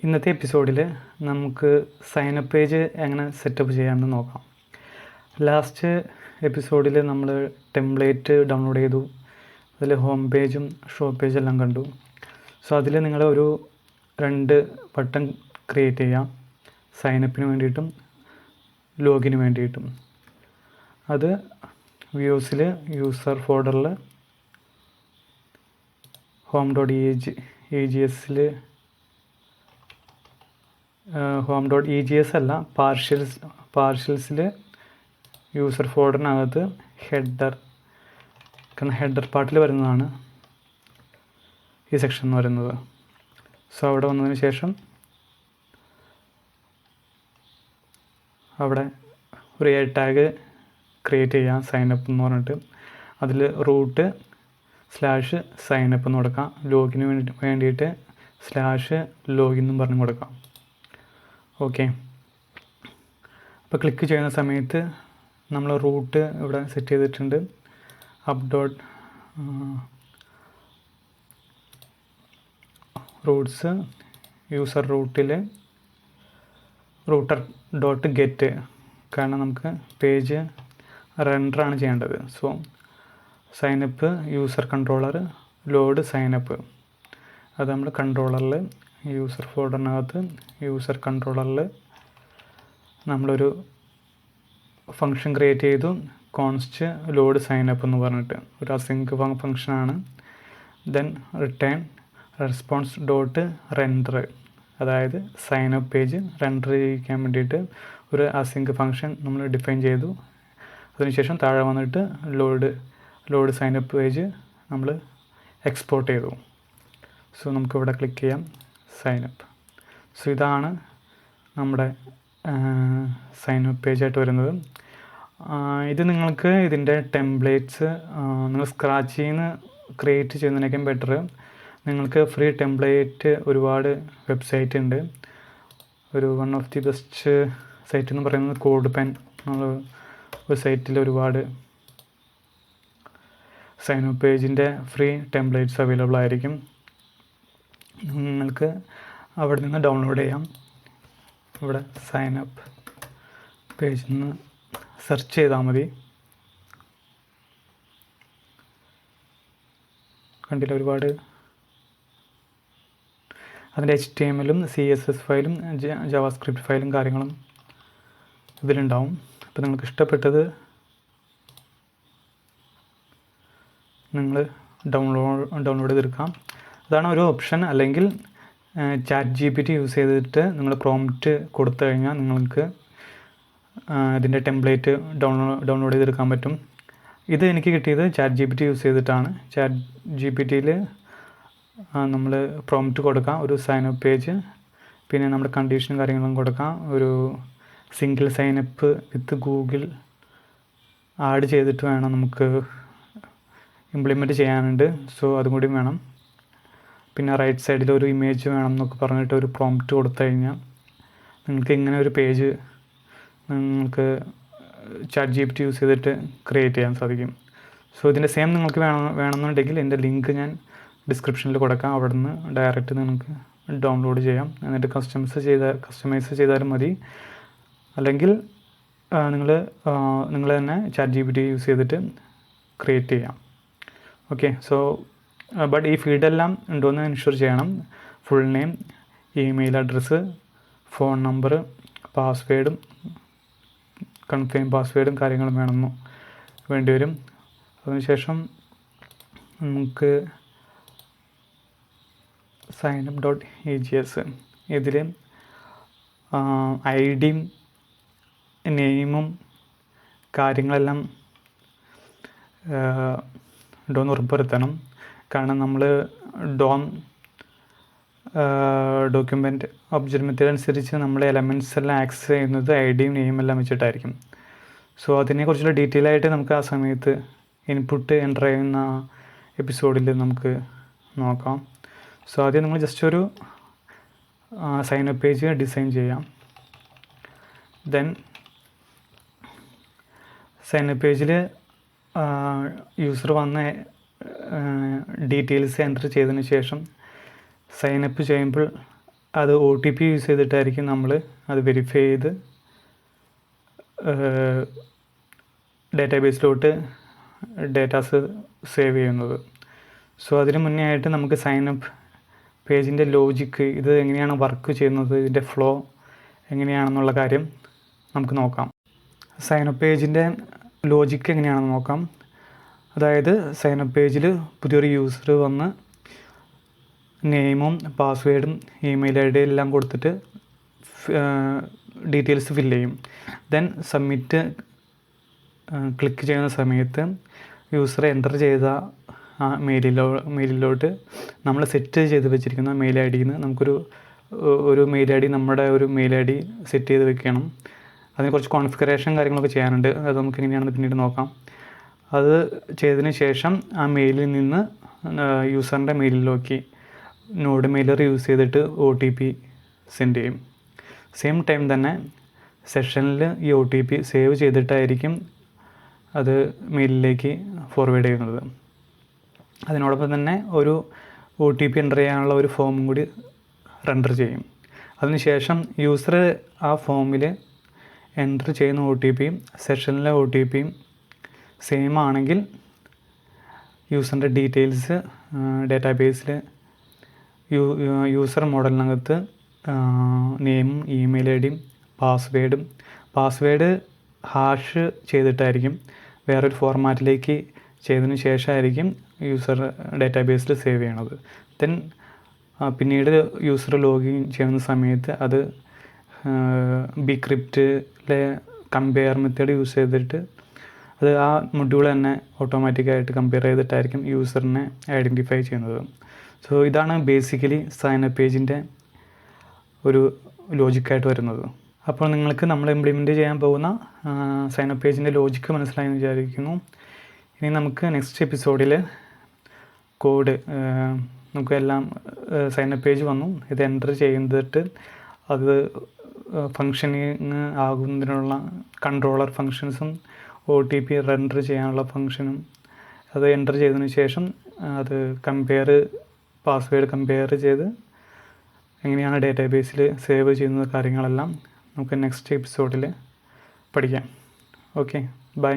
ഇന്നത്തെ എപ്പിസോഡിൽ നമുക്ക് സൈനപ്പ് പേജ് എങ്ങനെ സെറ്റപ്പ് ചെയ്യാമെന്ന് നോക്കാം. ലാസ്റ്റ് എപ്പിസോഡിൽ നമ്മൾ ടെംപ്ലേറ്റ് ഡൗൺലോഡ് ചെയ്തു. അതിൽ ഹോം പേജും ഷോ പേജും എല്ലാം കണ്ടു. സോ അതിൽ നിങ്ങൾ ഒരു 2 ബട്ടൺ ക്രിയേറ്റ് ചെയ്യാം, സൈനപ്പിന് വേണ്ടിയിട്ടും ലോഗിന് വേണ്ടിയിട്ടും. അത് വ്യൂസിൽ യൂസർ ഫോൾഡറിൽ home.egs home.egs അല്ല, പാർഷ്യൽസിൽ യൂസർ ഫോൾഡറിനകത്ത് ഹെഡർ പാർട്ടിൽ വരുന്നതാണ് ഈ സെക്ഷൻ എന്ന് പറയുന്നത്. സോ അവിടെ വന്നതിന് ശേഷം അവിടെ ഒരു ടാഗ് ക്രിയേറ്റ് ചെയ്യാം, സൈനപ്പ് എന്ന് പറഞ്ഞിട്ട്. അതിൽ റൂട്ട് /സൈനപ്പ് എന്ന് കൊടുക്കാം. ലോഗിന് വേണ്ടിയിട്ട് /ലോഗിൻ എന്നും പറഞ്ഞ് കൊടുക്കാം. ഓക്കെ, അപ്പോൾ ക്ലിക്ക് ചെയ്യുന്ന സമയത്ത് നമ്മൾ റൂട്ട് ഇവിടെ സെറ്റ് ചെയ്തിട്ടുണ്ട്. റൂട്ട്സ് യൂസർ റൂട്ടർ.get, കാരണം നമുക്ക് പേജ് റെൻഡറാണ് ചെയ്യേണ്ടത്. So sign up user controller load sign up, അത് നമ്മൾ കൺട്രോളറിൽ യൂസർ ഫോൾഡറിനകത്ത് യൂസർ കൺട്രോളറിൽ നമ്മളൊരു ഫങ്ഷൻ ക്രിയേറ്റ് ചെയ്തു, കോൺസ്റ്റ് ലോഡ് സൈനപ്പ് എന്ന് പറഞ്ഞിട്ട് ഒരു അസിങ്ക് ഫങ്ഷനാണ്. ദെൻ റിട്ടേൺ response.render, അതായത് സൈനപ്പ് പേജ് റെൻഡർ ചെയ്യിക്കാൻ വേണ്ടിയിട്ട് ഒരു അസിങ്ക് ഫങ്ഷൻ നമ്മൾ ഡിഫൈൻ ചെയ്തു. അതിനുശേഷം താഴെ വന്നിട്ട് ലോഡ് സൈനപ്പ് പേജ് നമ്മൾ എക്സ്പോർട്ട് ചെയ്തു. സോ നമുക്കിവിടെ ക്ലിക്ക് ചെയ്യാം, സൈനപ്പ്. സോ ഇതാണ് നമ്മുടെ സൈനപ്പ് പേജായിട്ട് വരുന്നത്. ഇത് നിങ്ങൾക്ക് ഇതിൻ്റെ ടെംപ്ലേറ്റ്സ് നിങ്ങൾ സ്ക്രാച്ചിൽ നിന്ന് ക്രിയേറ്റ് ചെയ്യുന്നതിനേക്കാൾ ബെറ്റർ നിങ്ങൾക്ക് ഫ്രീ ടെംപ്ലേറ്റ് ഒരുപാട് വെബ്സൈറ്റ് ഉണ്ട്. One of the best site എന്ന് പറയുന്നത് CodePen എന്നുള്ള ഒരു സൈറ്റിൽ ഒരുപാട് സൈനപ്പ് പേജിൻ്റെ ഫ്രീ ടെംപ്ലേറ്റ്സ് അവൈലബിൾ ആയിരിക്കും. നിങ്ങൾക്ക് അവിടെ നിന്ന് ഡൗൺലോഡ് ചെയ്യാം. ഇവിടെ സൈനപ്പ് പേജിൽ നിന്ന് സെർച്ച് ചെയ്താൽ മതി. കണ്ടില്ല, ഒരുപാട് അതിൻ്റെ HTML, CSS ഫയലും ജാവാസ്ക്രിപ്റ്റ് ഫയലും കാര്യങ്ങളും ഇതിലുണ്ടാവും. അപ്പോൾ നിങ്ങൾക്ക് ഇഷ്ടപ്പെട്ടത് നിങ്ങൾ ഡൗൺലോഡ് ചെയ്തെടുക്കാം. അതാണ് ഒരു ഓപ്ഷൻ. അല്ലെങ്കിൽ ChatGPT യൂസ് ചെയ്തിട്ട് നിങ്ങൾ പ്രോംപ്റ്റ് കൊടുത്തു കഴിഞ്ഞാൽ നിങ്ങൾക്ക് ഇതിൻ്റെ ടെംപ്ലേറ്റ് ഡൗൺലോഡ് ചെയ്തെടുക്കാൻ പറ്റും. ഇത് എനിക്ക് കിട്ടിയത് ChatGPT യൂസ് ചെയ്തിട്ടാണ്. ChatGPTയിൽ നമ്മൾ പ്രോംപ്റ്റ് കൊടുക്കാം, ഒരു സൈനപ്പ് പേജ്, പിന്നെ നമ്മുടെ കണ്ടീഷനും കാര്യങ്ങളും കൊടുക്കാം. ഒരു single sign up with Google add ചെയ്തിട്ട് വേണം നമുക്ക് ഇംപ്ലിമെൻറ്റ് ചെയ്യാനുണ്ട്. സോ അതും കൂടി വേണം. പിന്നെ റൈറ്റ് സൈഡിൽ ഒരു ഇമേജ് വേണം എന്നൊക്കെ പറഞ്ഞിട്ട് ഒരു പ്രോംപ്റ്റ് കൊടുത്തു കഴിഞ്ഞാൽ നിങ്ങൾക്ക് ഇങ്ങനെ ഒരു പേജ് നിങ്ങൾക്ക് ChatGPT യൂസ് ചെയ്തിട്ട് ക്രിയേറ്റ് ചെയ്യാൻ സാധിക്കും. സോ ഇതിൻ്റെ സെയിം നിങ്ങൾക്ക് വേണമെന്നുണ്ടെങ്കിൽ എൻ്റെ ലിങ്ക് ഞാൻ ഡിസ്ക്രിപ്ഷനിൽ കൊടുക്കാം. അവിടെ നിന്ന് ഡയറക്റ്റ് നിങ്ങൾക്ക് ഡൗൺലോഡ് ചെയ്യാം. എന്നിട്ട് കസ്റ്റമൈസ് ചെയ്താലും മതി. അല്ലെങ്കിൽ നിങ്ങൾ തന്നെ ChatGPT യൂസ് ചെയ്തിട്ട് ക്രിയേറ്റ് ചെയ്യാം. ഓക്കെ, സോ ബട്ട് ഈ ഫീൽഡെല്ലാം ഉണ്ടോയെന്ന് എൻഷുർ ചെയ്യണം. Full name, email address, phone number, പാസ്വേഡും കൺഫേം പാസ്വേഡും കാര്യങ്ങളും വേണ്ടി വരും. അതിനുശേഷം നമുക്ക് signup.egs ഇതിൽ ഐഡിയും നെയിമും കാര്യങ്ങളെല്ലാം ഉണ്ടോയെന്ന് ഉറപ്പുവരുത്തണം. കാരണം നമ്മൾ ഡോക്യുമെൻറ്റ് ഒബ്ജക്റ്റ് മെത്തേഡ് അനുസരിച്ച് നമ്മൾ എലമെൻറ്റ്സ് എല്ലാം ആക്സസ് ചെയ്യുന്നത് ഐഡിയും നെയിം എല്ലാം വെച്ചിട്ടായിരിക്കും. സോ അതിനെക്കുറിച്ചുള്ള ഡീറ്റെയിൽ ആയിട്ട് നമുക്ക് ആ സമയത്ത് ഇൻപുട്ട് എൻ്റർ ചെയ്യുന്ന എപ്പിസോഡിൽ നമുക്ക് നോക്കാം. സോ ആദ്യം നമ്മൾ ജസ്റ്റ് ഒരു സൈനപ്പ് പേജ് ഡിസൈൻ ചെയ്യാം. ദെൻ സൈനപ്പ് പേജിൽ യൂസർ വന്ന ഡീറ്റെയിൽസ് എൻ്റർ ചെയ്തതിന് ശേഷം സൈനപ്പ് ചെയ്യുമ്പോൾ അത് OTP യൂസ് ചെയ്തിട്ടായിരിക്കും നമ്മൾ അത് വെരിഫൈ ചെയ്ത് ഡാറ്റാബേസിലോട്ട് ഡേറ്റാസ് സേവ് ചെയ്യുന്നത്. സോ അതിന് മുന്നേ ആയിട്ട് നമുക്ക് സൈനപ്പ് പേജിൻ്റെ ലോജിക്ക്, ഇത് എങ്ങനെയാണ് വർക്ക് ചെയ്യുന്നത്, ഇതിൻ്റെ ഫ്ലോ എങ്ങനെയാണെന്നുള്ള കാര്യം നമുക്ക് നോക്കാം. സൈനപ്പ് പേജിൻ്റെ ലോജിക്ക് എങ്ങനെയാണെന്ന് നോക്കാം. അതായത് സൈനപ്പ് പേജിൽ പുതിയൊരു യൂസർ വന്ന് നെയിമും പാസ്വേഡും ഇമെയിൽ ID എല്ലാം കൊടുത്തിട്ട് ഡീറ്റെയിൽസ് ഫില്ല് ചെയ്യും. ദെൻ സബ്മിറ്റ് ക്ലിക്ക് ചെയ്യുന്ന സമയത്ത് യൂസർ എൻ്റർ ചെയ്ത ആ മെയിലിലോട്ട് നമ്മൾ സെറ്റ് ചെയ്ത് വെച്ചിരിക്കുന്ന മെയിൽ IDയിൽ നിന്ന് നമുക്കൊരു മെയിൽ ID, നമ്മുടെ ഒരു മെയിൽ ID സെറ്റ് ചെയ്ത് വെക്കണം. അതിന് കുറച്ച് കോൺഫിഗറേഷൻ കാര്യങ്ങളൊക്കെ ചെയ്യാനുണ്ട്. അത് നമുക്ക് എങ്ങനെയാണെന്ന് പിന്നീട് നോക്കാം. അത് ചെയ്തതിന് ശേഷം ആ മെയിലിൽ നിന്ന് യൂസറിൻ്റെ മെയിലിലേക്ക് നോഡ് മെയിലർ യൂസ് ചെയ്തിട്ട് OTP സെൻഡ് ചെയ്യും. സെയിം ടൈം തന്നെ സെഷനിൽ ഈ OTP സേവ് ചെയ്തിട്ടായിരിക്കും അത് മെയിലിലേക്ക് ഫോർവേഡ് ചെയ്യുന്നത്. അതിനോടൊപ്പം തന്നെ ഒരു OTP എൻ്റർ ചെയ്യാനുള്ള ഒരു ഫോമും കൂടി റെൻഡർ ചെയ്യും. അതിനുശേഷം യൂസർ ആ ഫോമിൽ എൻ്റർ ചെയ്യുന്ന OTPയും സെഷനിലെ OTPയും സെയിം ആണെങ്കിൽ യൂസറിൻ്റെ ഡീറ്റെയിൽസ് ഡാറ്റാബേസിൽ യൂസർ മോഡലിനകത്ത് നെയിമും ഇമെയിൽ IDയും പാസ്വേഡ് ഹാഷ് ചെയ്തിട്ടായിരിക്കും വേറൊരു ഫോർമാറ്റിലേക്ക് ചെയ്തതിന് ശേഷമായിരിക്കും യൂസർ ഡാറ്റാബേസിൽ സേവ് ചെയ്യണത്. ദെൻ പിന്നീട് യൂസർ ലോഗിൻ ചെയ്യുന്ന സമയത്ത് അത് ബിക്രിപ്റ്റിലെ കമ്പയർ മെത്തേഡ് യൂസ് ചെയ്തിട്ട് അത് ആ മൊഡ്യൂൾ തന്നെ ഓട്ടോമാറ്റിക്കായിട്ട് കമ്പയർ ചെയ്തിട്ടായിരിക്കും യൂസറിനെ ഐഡൻറ്റിഫൈ ചെയ്യുന്നത്. സോ ഇതാണ് ബേസിക്കലി സൈനപ്പ് പേജിൻ്റെ ഒരു ലോജിക്കായിട്ട് വരുന്നത്. അപ്പോൾ നിങ്ങൾക്ക് നമ്മൾ ഇംപ്ലിമെൻറ്റ് ചെയ്യാൻ പോകുന്ന സൈനപ്പ് പേജിൻ്റെ ലോജിക്ക് മനസ്സിലായെന്ന് വിചാരിക്കുന്നു. ഇനി നമുക്ക് നെക്സ്റ്റ് എപ്പിസോഡിൽ കോഡ് നമുക്ക് എല്ലാം സൈനപ്പ് പേജ് വന്നു, ഇത് എൻ്റർ ചെയ്തിട്ട് അത് ഫങ്ഷനിങ് ആകുന്നതിനുള്ള കൺട്രോളർ ഫങ്ഷൻസും OTP റെൻഡർ ചെയ്യാനുള്ള ഫങ്ഷനും അത് എൻ്റർ ചെയ്തതിന് ശേഷം അത് പാസ്വേഡ് കമ്പയർ ചെയ്ത് എങ്ങനെയാണ് ഡാറ്റാബേസിൽ സേവ് ചെയ്യുന്ന കാര്യങ്ങളെല്ലാം നമുക്ക് നെക്സ്റ്റ് എപ്പിസോഡിൽ പഠിക്കാം. Okay, by.